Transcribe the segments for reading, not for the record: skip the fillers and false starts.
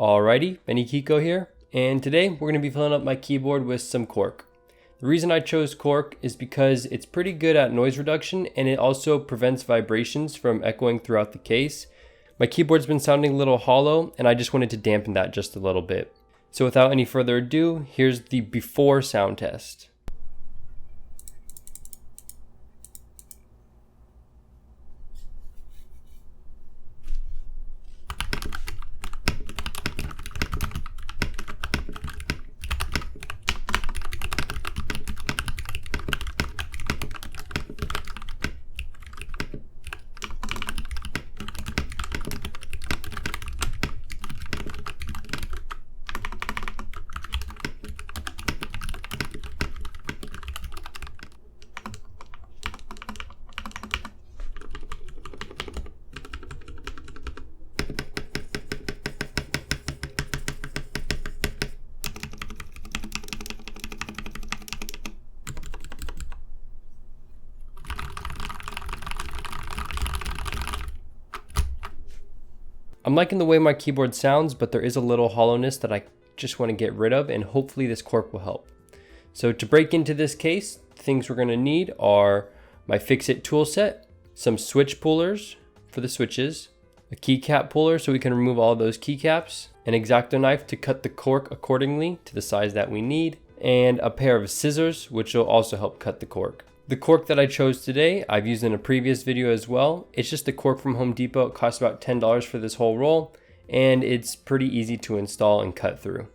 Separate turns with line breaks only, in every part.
Alrighty, Benny Kiko here, and today we're going to be filling up my keyboard with some cork. The reason I chose cork is because it's pretty good at noise reduction and it also prevents vibrations from echoing throughout the case. My keyboard's been sounding a little hollow and I just wanted to dampen that just a little bit. So without any further ado, here's the before sound test. I'm liking the way my keyboard sounds, but there is a little hollowness that I just want to get rid of, and hopefully this cork will help. So to break into this case, the things we're going to need are my Fix-It tool set, some switch pullers for the switches, a keycap puller so we can remove all of those keycaps, an X-Acto knife to cut the cork accordingly to the size that we need, and a pair of scissors which will also help cut the cork. The cork that I chose today, I've used in a previous video as well. It's just the cork from Home Depot. It costs about $10 for this whole roll, and it's pretty easy to install and cut through.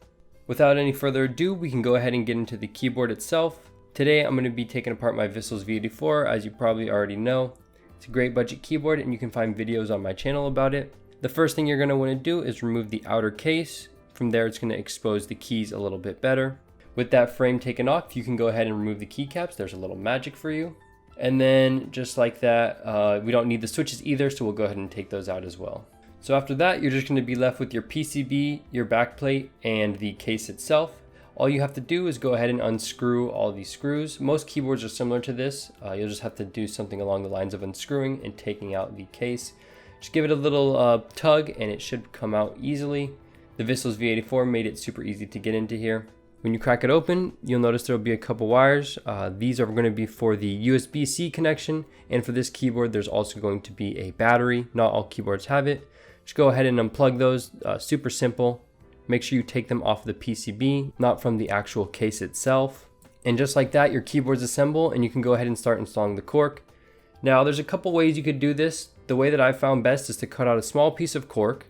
Without any further ado, we can go ahead and get into the keyboard itself. Today, I'm going to be taking apart my Vissles V84, as you probably already know. It's a great budget keyboard, and you can find videos on my channel about it. The first thing you're going to want to do is remove the outer case. From there, it's going to expose the keys a little bit better. With that frame taken off, you can go ahead and remove the keycaps. There's a little magic for you. And then just like that, we don't need the switches either, so we'll go ahead and take those out as well. So after that, you're just going to be left with your PCB, your backplate, and the case itself. All you have to do is go ahead and unscrew all these screws. Most keyboards are similar to this. You'll just have to do something along the lines of unscrewing and taking out the case. Just give it a little tug and it should come out easily. The Vissles V84 made it super easy to get into here. When you crack it open, you'll notice there will be a couple wires. These are going to be for the USB-C connection, and for this keyboard there's also going to be a battery. Not all keyboards have it. Just go ahead and unplug those, super simple. Make sure you take them off the PCB, not from the actual case itself. And just like that, your keyboard's assembled and you can go ahead and start installing the cork. Now there's a couple ways you could do this. The way that I found best is to cut out a small piece of cork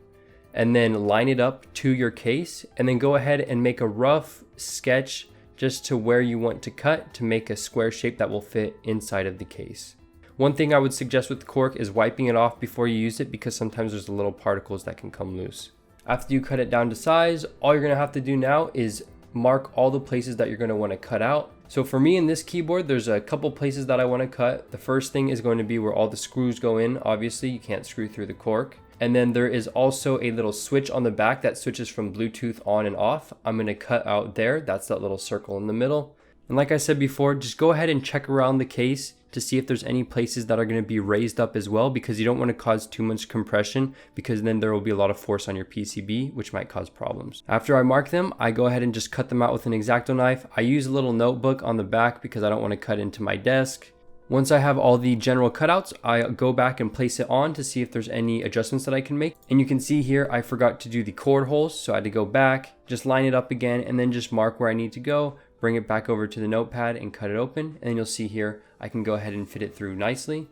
and then line it up to your case, and then go ahead and make a rough sketch just to where you want to cut to make a square shape that will fit inside of the case. One thing I would suggest with the cork is wiping it off before you use it, because sometimes there's little particles that can come loose. After you cut it down to size, all you're going to have to do now is mark all the places that you're going to want to cut out. So for me in this keyboard, there's a couple places that I want to cut. The first thing is going to be where all the screws go in. Obviously, you can't screw through the cork. And then there is also a little switch on the back that switches from Bluetooth on and off. I'm going to cut out there. That's that little circle in the middle. And like I said before, just go ahead and check around the case to see if there's any places that are going to be raised up as well, because you don't want to cause too much compression, because then there will be a lot of force on your PCB, which might cause problems. After I mark them, I go ahead and just cut them out with an X-Acto knife. I use a little notebook on the back because I don't want to cut into my desk. Once I have all the general cutouts, I go back and place it on to see if there's any adjustments that I can make. And you can see here, I forgot to do the cord holes, so I had to go back, just line it up again, and then just mark where I need to go, bring it back over to the notepad and cut it open. And then you'll see here, I can go ahead and fit it through nicely.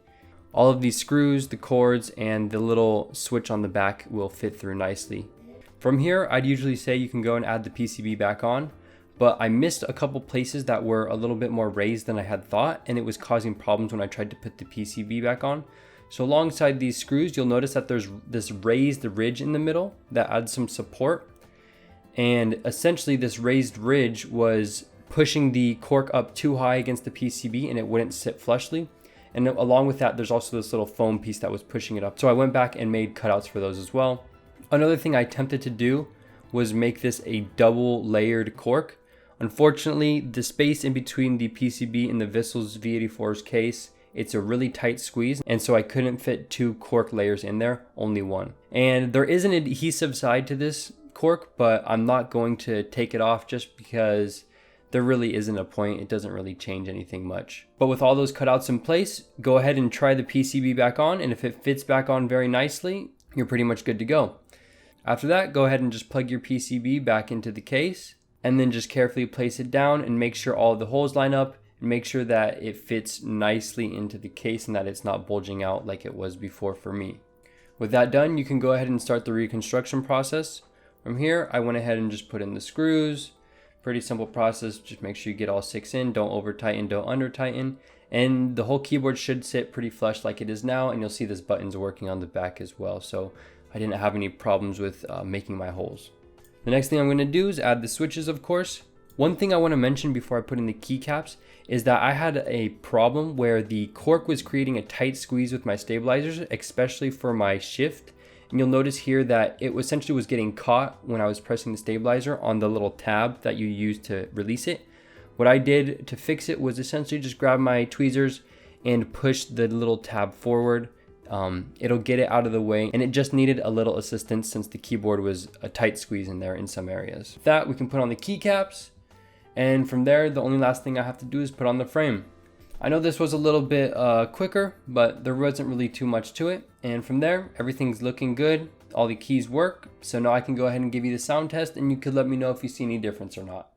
All of these screws, the cords, and the little switch on the back will fit through nicely. From here, I'd usually say you can go and add the PCB back on. But I missed a couple places that were a little bit more raised than I had thought, and it was causing problems when I tried to put the PCB back on. So alongside these screws, you'll notice that there's this raised ridge in the middle that adds some support. And essentially this raised ridge was pushing the cork up too high against the PCB and it wouldn't sit flushly. And along with that, there's also this little foam piece that was pushing it up. So I went back and made cutouts for those as well. Another thing I attempted to do was make this a double layered cork. Unfortunately, the space in between the PCB and the Vissles V84's case, it's a really tight squeeze, and so I couldn't fit 2 cork layers in there, only one. And there is an adhesive side to this cork, but I'm not going to take it off just because there really isn't a point. It doesn't really change anything much. But with all those cutouts in place, go ahead and try the PCB back on, and if it fits back on very nicely, you're pretty much good to go. After that, go ahead and just plug your PCB back into the case, and then just carefully place it down and make sure all of the holes line up, and make sure that it fits nicely into the case and that it's not bulging out like it was before for me. With that done, you can go ahead and start the reconstruction process. From here, I went ahead and just put in the screws. Pretty simple process. Just make sure you get all 6 in. Don't over tighten, don't under tighten. And the whole keyboard should sit pretty flush like it is now. And you'll see this button's working on the back as well. So I didn't have any problems with making my holes. The next thing I'm going to do is add the switches, of course. One thing I want to mention before I put in the keycaps is that I had a problem where the cork was creating a tight squeeze with my stabilizers, especially for my shift. And you'll notice here that it essentially was getting caught when I was pressing the stabilizer on the little tab that you use to release it. What I did to fix it was essentially just grab my tweezers and push the little tab forward. It'll get it out of the way, and it just needed a little assistance since the keyboard was a tight squeeze in there in some areas. With that, we can put on the keycaps. And from there, the only last thing I have to do is put on the frame. I know this was a little bit quicker, but there wasn't really too much to it. And from there, everything's looking good. All the keys work. So now I can go ahead and give you the sound test, and you could let me know if you see any difference or not.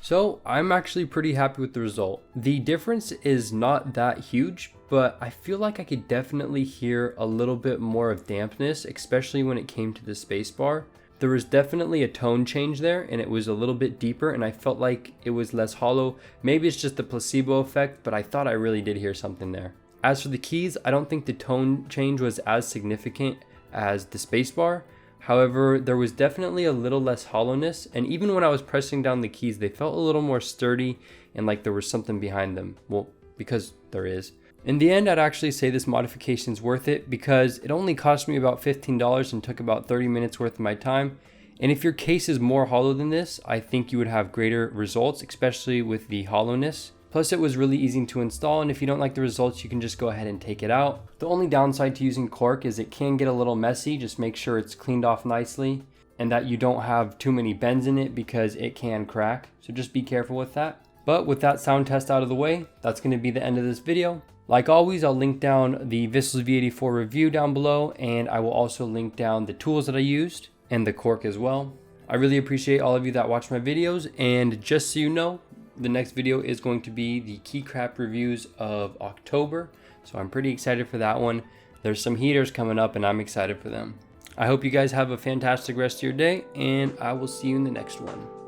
So I'm actually pretty happy with the result. The difference is not that huge, but I feel like I could definitely hear a little bit more of dampness, especially when it came to the spacebar. There was definitely a tone change there, and it was a little bit deeper, and I felt like it was less hollow. Maybe it's just the placebo effect, but I thought I really did hear something there. As for the keys, I don't think the tone change was as significant as the spacebar. However, there was definitely a little less hollowness, and even when I was pressing down the keys, they felt a little more sturdy and like there was something behind them. Well, because there is. In the end, I'd actually say this modification is worth it because it only cost me about $15 and took about 30 minutes worth of my time. And if your case is more hollow than this, I think you would have greater results, especially with the hollowness. Plus, it was really easy to install, and if you don't like the results, you can just go ahead and take it out. The only downside to using cork is it can get a little messy. Just make sure it's cleaned off nicely and that you don't have too many bends in it because it can crack. So just be careful with that. But with that sound test out of the way, that's going to be the end of this video. Like always, I'll link down the Vissles V84 review down below, and I will also link down the tools that I used and the cork as well. I really appreciate all of you that watch my videos, and just so you know, the next video is going to be the keycap reviews of October, so I'm pretty excited for that one. There's some heaters coming up and I'm excited for them. I hope you guys have a fantastic rest of your day, and I will see you in the next one.